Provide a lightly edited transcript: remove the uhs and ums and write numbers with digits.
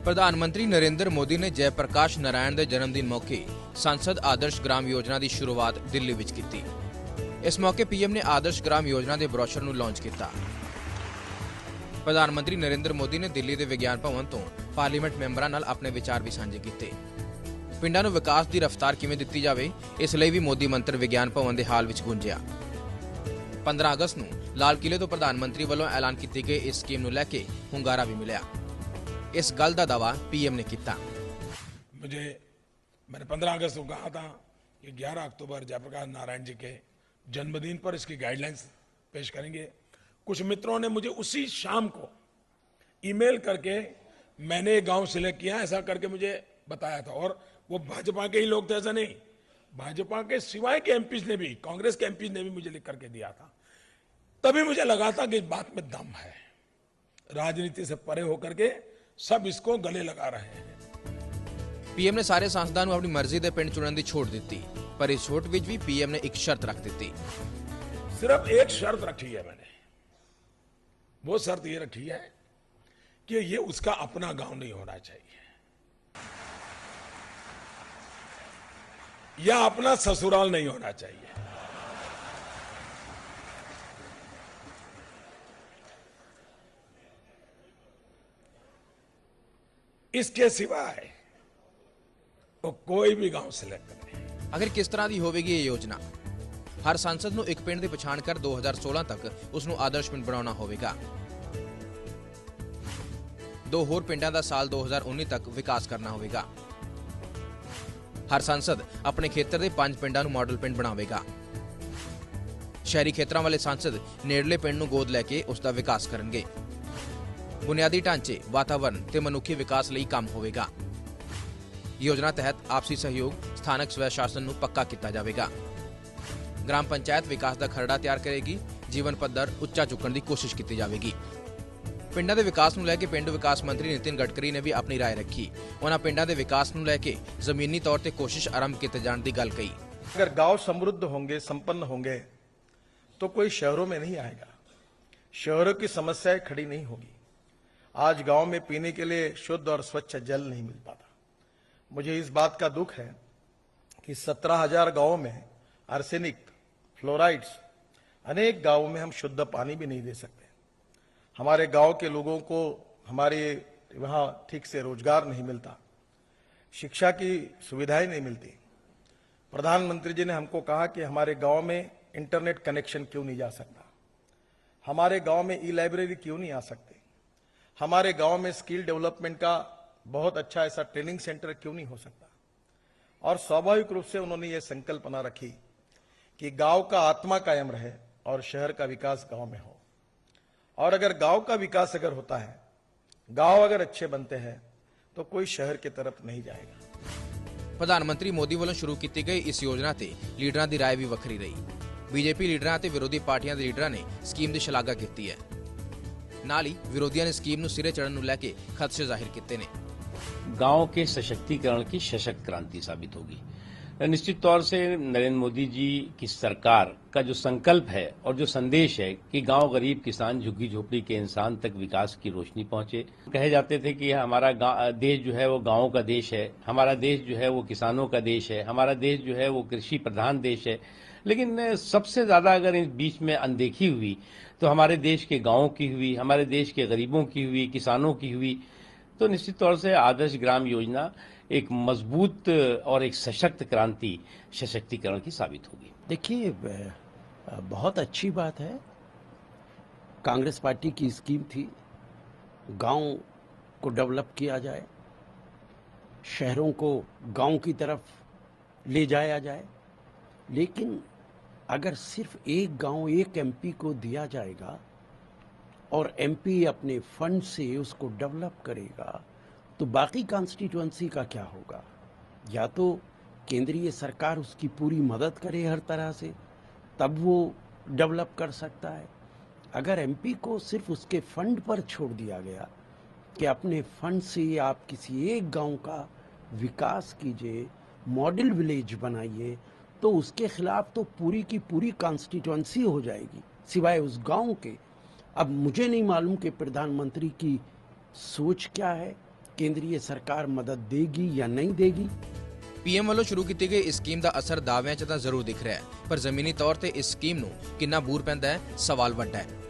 प्रधानमंत्री नरेंद्र मोदी ने जयप्रकाश नारायण के जन्मदिन मौके सांसद आदर्श ग्राम योजना की शुरुआत दिल्ली विच कीती। इस मौके पीएम ने आदर्श ग्राम योजना के ब्रोशर नूं लॉन्च किया। प्रधानमंत्री नरेंद्र मोदी ने दिल्ली के विज्ञान भवन तो पार्लीमेंट मैंबरां नाल अपने विचार भी साझे किए। पिंडां नूं विकास की रफ्तार किवें दित्ती जावे, इसलिए भी मोदी मंत्र विज्ञान भवन के हाल विच गूंजिया। 15 अगस्त नूं लाल किले तो प्रधानमंत्री वालों ऐलान की गई इस स्कीम नूं लैके हुंगारा भी मिलिया। इस गल का दावा पीएम ने किया। मैंने 15 अगस्त को कहा था कि 11 अक्टूबर जयप्रकाश नारायण जी के जन्मदिन पर इसकी गाइडलाइंस पेश करेंगे। कुछ मित्रों ने मुझे उसी शाम को ईमेल करके मैंने गांव सिलेक्ट किया ऐसा करके मुझे बताया था, और वो भाजपा के ही लोग थे, ऐसा नहीं, भाजपा के सिवाय के एमपीज ने भी, कांग्रेस के एमपीज ने भी मुझे लिख करके दिया था। तभी मुझे लगा था कि इस बात में दम है। राजनीति से परे होकर के सब इसको गले लगा रहे हैं। पीएम ने सारे सांसदां नूं अपनी मर्जी के पिंड चुनने की छूट दी, पर इस छूट विच भी पीएम ने एक शर्त रख दी। सिर्फ एक शर्त रखी है मैंने, वो शर्त ये रखी है कि ये उसका अपना गांव नहीं होना चाहिए या अपना ससुराल नहीं होना चाहिए। इसके सिवाय तो कोई भी गांव सिलेक्ट करे। अगर किस तरह की होगी ये योजना, हर सांसद नूं एक पिंड की पछाण कर 2016 तक उसनूं आदर्श पिंड बनाना होगा। 2 होर पिंडां दा साल 2019 तक विकास करना होगा। हर सांसद अपने खेतर के 5 पिंडां नूं मॉडल पिंड बनावेगा। शहरी खेतरां वाले सांसद नेड़ले पिंड नूं गोद लैके उसका विकास करनगे। बुनियादी ढांचे, वातावरण ते मनुखी विकास लई काम होवेगा। योजना तहत आपसी सहयोग, स्थानक स्वै शासन नूं पक्का किया जाएगा। ग्राम पंचायत विकास का खरड़ा तैयार करेगी। जीवन पद्धर उच्चा चुकने की कोशिश की जाएगी। पिंडां दे विकास नूं लैके पिंड विकास मंत्री नितिन गडकरी ने भी अपनी राय रखी। उन्हां पिंडां दे विकास नूं लैके जमीनी तौर पर कोशिश आरंभ किए जाने की गल कही। अगर गांव समृद्ध होंगे, संपन्न होंगे, तो कोई शहरों में नहीं आएगा, शहरों की समस्याएं खड़ी नहीं होगी। आज गांव में पीने के लिए शुद्ध और स्वच्छ जल नहीं मिल पाता। मुझे इस बात का दुख है कि 17,000 गांवों में आर्सेनिक, फ्लोराइड्स, अनेक गांवों में हम शुद्ध पानी भी नहीं दे सकते। हमारे गांव के लोगों को हमारे वहां ठीक से रोजगार नहीं मिलता, शिक्षा की सुविधाएं नहीं मिलती। प्रधानमंत्री जी ने हमको कहा कि हमारे गांव में इंटरनेट कनेक्शन क्यों नहीं जा सकता, हमारे गांव में ई लाइब्रेरी क्यों नहीं आ सकती, हमारे गांव में स्किल डेवलपमेंट का बहुत अच्छा ऐसा ट्रेनिंग सेंटर क्यों नहीं हो सकता। और स्वाभाविक रूप से उन्होंने ये संकल्पना रखी कि गांव का आत्मा कायम रहे और शहर का विकास गांव में हो। और अगर गांव का विकास अगर होता है, गांव अगर अच्छे बनते हैं, तो कोई शहर की तरफ नहीं जाएगा। प्रधानमंत्री मोदी वालों शुरू की गई इस योजना से लीडरां की राय भी वखरी रही। बीजेपी लीडरां ते विरोधी पार्टियां के लीडरां ने स्कीम की शलाघा की है। नाल ही विरोधियों ने स्कीम नूं सिरे चढ़न नूं लैके खदशे जाहिर किए ने। गांव के सशक्तिकरण की सशक्त क्रांति साबित होगी। निश्चित तौर से नरेंद्र मोदी जी की सरकार का जो संकल्प है और जो संदेश है कि गांव, गरीब, किसान, झुग्गी झोपड़ी के इंसान तक विकास की रोशनी पहुंचे। कहे जाते थे कि हमारा देश जो है वो गांवों का देश है, हमारा देश जो है वो किसानों का देश है, हमारा देश जो है वो कृषि प्रधान देश है। लेकिन सबसे ज्यादा अगर इस बीच में अनदेखी हुई तो हमारे देश के गांवों की हुई, हमारे देश के गरीबों की हुई, किसानों की हुई। तो निश्चित तौर से आदर्श ग्राम योजना एक मजबूत और एक सशक्त क्रांति, सशक्तिकरण की साबित होगी। देखिए, बहुत अच्छी बात है। कांग्रेस पार्टी की स्कीम थी, गांव को डेवलप किया जाए, शहरों को गांव की तरफ ले जाया जाए। लेकिन अगर सिर्फ एक गांव, एक एमपी को दिया जाएगा और एमपी अपने फंड से उसको डेवलप करेगा, तो बाकी कॉन्स्टिट्यूएंसी का क्या होगा? या तो केंद्रीय सरकार उसकी पूरी मदद करे हर तरह से, तब वो डेवलप कर सकता है। अगर एमपी को सिर्फ उसके फंड पर छोड़ दिया गया कि अपने फंड से आप किसी एक गांव का विकास कीजिए, मॉडल विलेज बनाइए, तो उसके खिलाफ तो पूरी की पूरी कॉन्स्टिट्यूएंसी हो जाएगी सिवाय उस गांव के। अब मुझे नहीं मालूम कि प्रधानमंत्री की सोच क्या है केंद्रीय सरकार मदद देगी या नहीं देगी। ਪੀਐਮ ਵੱਲੋਂ ਸ਼ੁਰੂ ਕੀਤੀ ਗਈ ਇਸ ਸਕੀਮ ਦਾ ਅਸਰ ਦਾਅਵਿਆਂ 'ਚ ਤਾਂ ਜ਼ਰੂਰ ਦਿਖ ਰਿਹਾ ਹੈ, ਪਰ ਜ਼ਮੀਨੀ ਤੌਰ ਤੇ ਇਸ ਸਕੀਮ ਨੂੰ ਕਿੰਨਾ ਬੂਰ ਪੈਂਦਾ ਹੈ, ਸਵਾਲ ਵੱਡਾ ਹੈ।